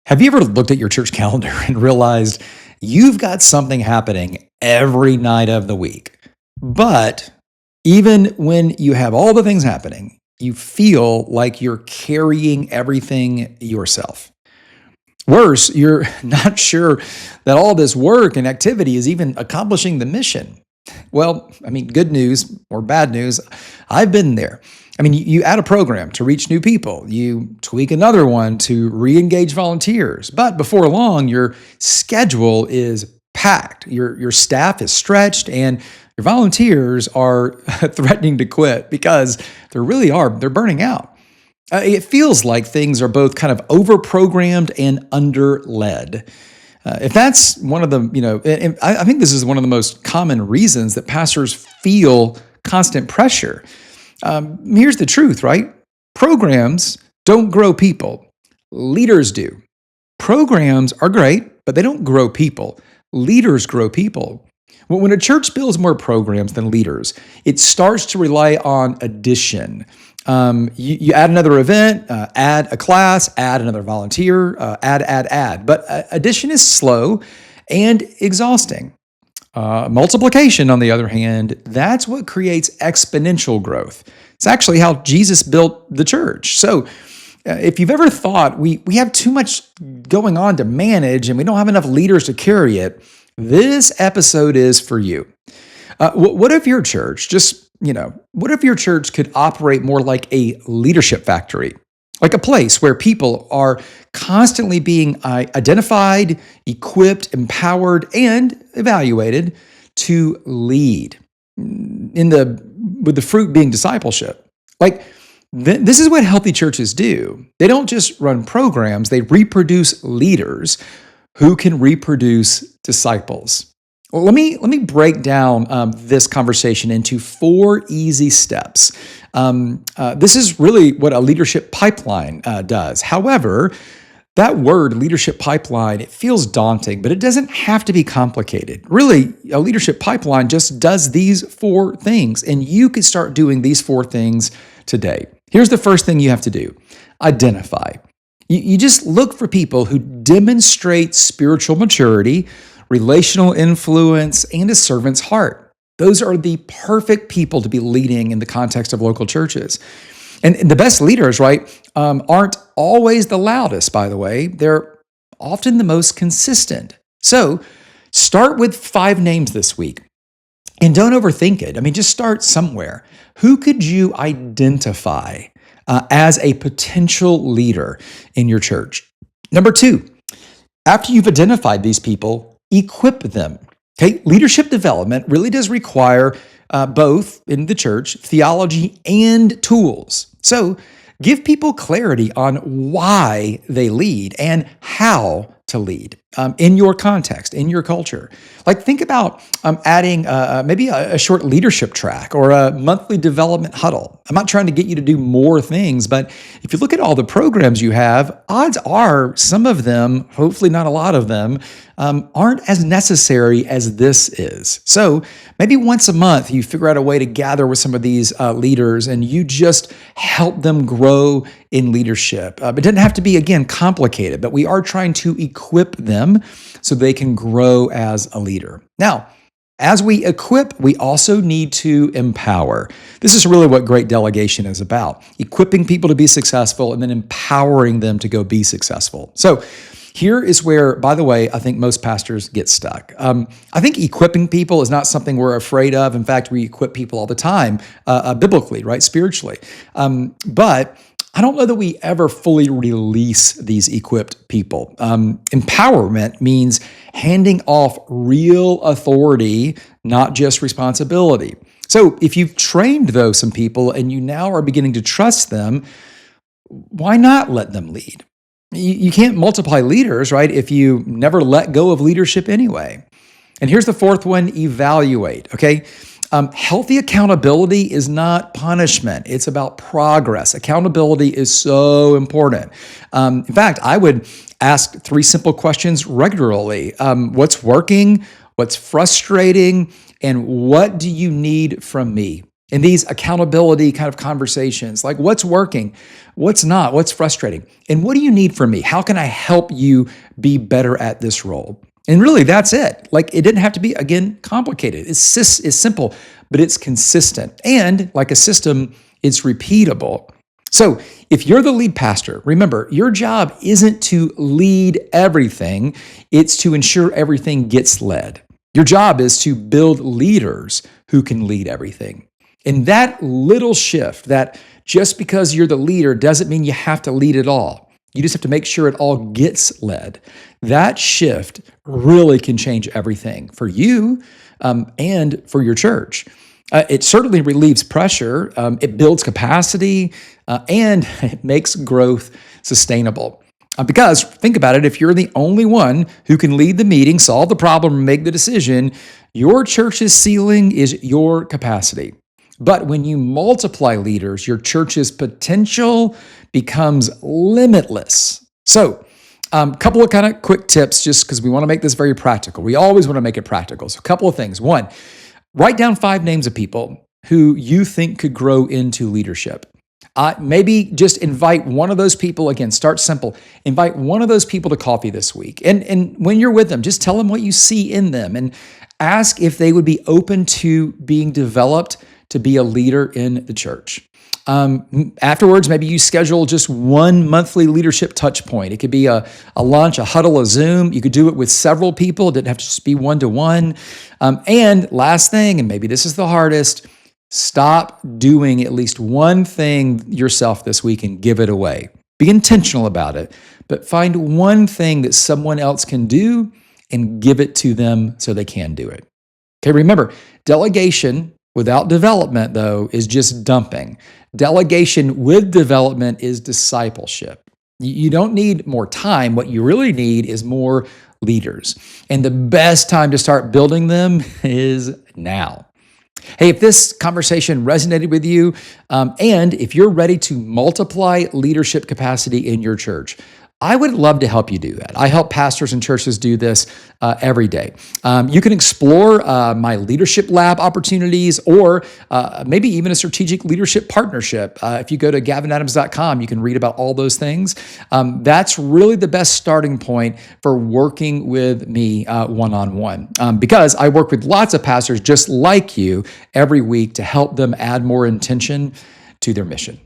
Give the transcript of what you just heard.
Have you ever looked at your church calendar and realized you've got something happening every night of the week? But even when you have all the things happening, you feel like you're carrying everything yourself. Worse, you're not sure that all this work and activity is even accomplishing the mission. Well, good news or bad news, I've been there. You add a program to reach new people, you tweak another one to re engage volunteers, but before long, your schedule is packed, your staff is stretched, and your volunteers are threatening to quit because they're burning out. It feels like things are both kind of over-programmed and under-led. If that's one of the, and I think this is one of the most common reasons that pastors feel constant pressure. Here's the truth, right? Programs don't grow people. Leaders do. Programs are great, but they don't grow people. Leaders grow people. When a church builds more programs than leaders, it starts to rely on addition. You add another event, add a class, add another volunteer, add. But addition is slow and exhausting. Multiplication, on the other hand, that's what creates exponential growth. It's actually how Jesus built the church. So if you've ever thought we have too much going on to manage and we don't have enough leaders to carry it, this episode is for you. What if your church what if your church could operate more like a leadership factory? Like a place where people are constantly being identified, equipped, empowered, and evaluated to lead with the fruit being discipleship. This is what healthy churches do. They don't just run programs, they reproduce leaders who can reproduce disciples. Well, let me break down this conversation into 4 easy steps. This is really what a leadership pipeline does. However, that word leadership pipeline, it feels daunting, but it doesn't have to be complicated. Really, a leadership pipeline just does these 4 things, and you can start doing these 4 things today. Here's the first thing you have to do: identify. You just look for people who demonstrate spiritual maturity, relational influence, and a servant's heart. Those are the perfect people to be leading in the context of local churches. And the best leaders, right, aren't always the loudest, by the way. They're often the most consistent. So start with 5 names this week. And don't overthink it. Just start somewhere. Who could you identify as a potential leader in your church? Number 2, after you've identified these people, equip them. Okay, leadership development really does require both in the church, theology and tools. So give people clarity on why they lead and how to lead in your context, in your culture. Think about adding maybe a short leadership track or a monthly development huddle. I'm not trying to get you to do more things, but if you look at all the programs you have, odds are some of them, hopefully not a lot of them, aren't as necessary as this is. So maybe once a month, you figure out a way to gather with some of these leaders and you just help them grow in leadership. It doesn't have to be, again, complicated, but we are trying to equip them so they can grow as a leader. Now, as we equip, we also need to empower. This is really what great delegation is about: equipping people to be successful and then empowering them to go be successful. So here is where, by the way, I think most pastors get stuck. I think equipping people is not something we're afraid of. In fact, we equip people all the time, biblically, right, spiritually. But I don't know that we ever fully release these equipped people. Empowerment means handing off real authority, not just responsibility. So if you've trained, though, some people and you now are beginning to trust them, why not let them lead? You can't multiply leaders, right, if you never let go of leadership anyway. And here's the 4th one: evaluate, okay? Healthy accountability is not punishment. It's about progress. Accountability is so important. In fact, I would ask 3 simple questions regularly. What's working? What's frustrating? And what do you need from me? in these accountability kind of conversations, like what's working, what's not, what's frustrating, and what do you need from me? How can I help you be better at this role? And really, that's it. Like, it didn't have to be, again, complicated. It's simple, but it's consistent. And like a system, it's repeatable. So if you're the lead pastor, remember, your job isn't to lead everything. It's to ensure everything gets led. Your job is to build leaders who can lead everything. And that little shift, that just because you're the leader doesn't mean you have to lead it all. You just have to make sure it all gets led. That shift really can change everything for you and for your church. It certainly relieves pressure, it builds capacity, and it makes growth sustainable. Because think about it, if you're the only one who can lead the meeting, solve the problem, and make the decision, your church's ceiling is your capacity. But when you multiply leaders, your church's potential becomes limitless. So, a couple of kind of quick tips, just because we want to make this very practical. We always want to make it practical. So a couple of things. One, write down 5 names of people who you think could grow into leadership. Maybe just invite one of those people, again, start simple. Invite one of those people to coffee this week. And when you're with them, just tell them what you see in them and ask if they would be open to being developed to be a leader in the church. Afterwards, maybe you schedule just one monthly leadership touch point. It could be a lunch, a huddle, a Zoom. You could do it with several people. It didn't have to just be one-to-one. And last thing, and maybe this is the hardest, stop doing at least one thing yourself this week and give it away. Be intentional about it, but find one thing that someone else can do and give it to them so they can do it. Okay, remember, delegation without development, though, is just dumping. Delegation with development is discipleship. You don't need more time. What you really need is more leaders. And the best time to start building them is now. Hey, if this conversation resonated with you, and if you're ready to multiply leadership capacity in your church, I would love to help you do that. I help pastors and churches do this every day. You can explore my leadership lab opportunities or maybe even a strategic leadership partnership. If you go to gavinadams.com, you can read about all those things. That's really the best starting point for working with me one-on-one because I work with lots of pastors just like you every week to help them add more intention to their mission.